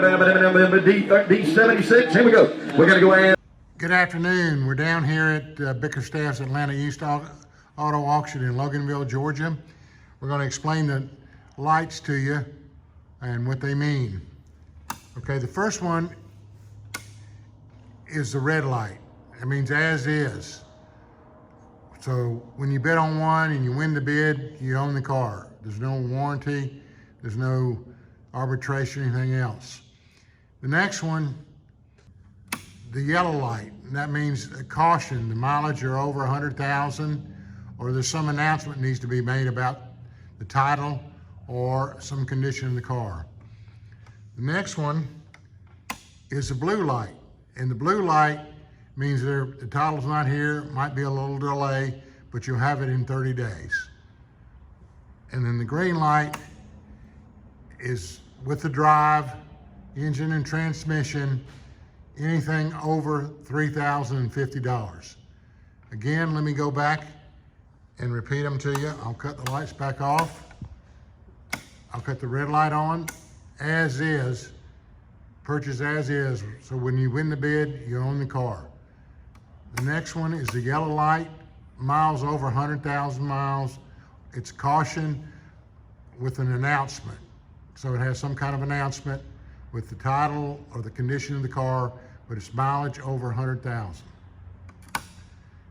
D76, here we go. We're going to go ahead. Good afternoon. We're down here at Bickerstaff's Atlanta East Auto Auction in Loganville, Georgia. We're going to explain the lights to you and what they mean. Okay, the first one is the red light. It means as is. So when you bid on one and you win the bid, you own the car. There's no warranty, there's no arbitration, anything else. The next one, the yellow light, and that means a caution, the mileage are over 100,000, or there's some announcement needs to be made about the title or some condition in the car. The next one is the blue light, and the blue light means the title's not here, might be a little delay, but you'll have it in 30 days. And then the green light is with the drive, engine and transmission, anything over $3,050. Again, let me go back and repeat them to you. I'll cut the lights back off. I'll cut the red light on, as is, purchase as is. So when you win the bid, you own the car. The next one is the yellow light, miles over 100,000 miles. It's caution with an announcement. So it has some kind of announcement with the title or the condition of the car, but it's mileage over 100,000.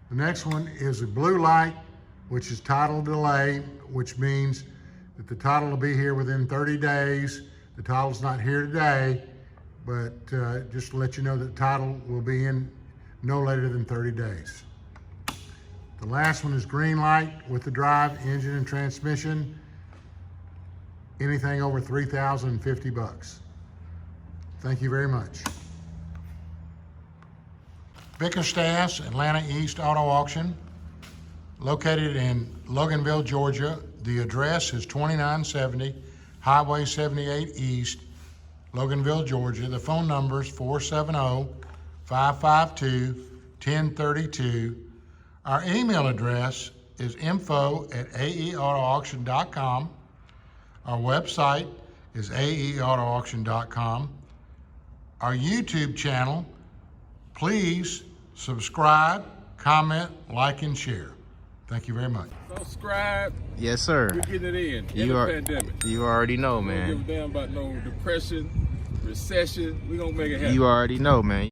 The next one is a blue light, which is title delay, which means that the title will be here within 30 days. The title's not here today, but just to let you know that the title will be in no later than 30 days. The last one is green light with the drive, engine, and transmission. Anything over $3,050. Thank you very much. Bickerstaff's Atlanta East Auto Auction, located in Loganville, Georgia. The address is 2970 Highway 78 East, Loganville, Georgia. The phone number is 470-552-1032. Our email address is info@aeautoauction.com. Our website is aeautoauction.com. Our YouTube channel, please subscribe, comment, like, and share. Thank you very much. Subscribe. Yes, sir. We're getting it in You the are, pandemic. You already know, We man. don't give a damn about no depression, recession. We gonna make it happen. You already know, man.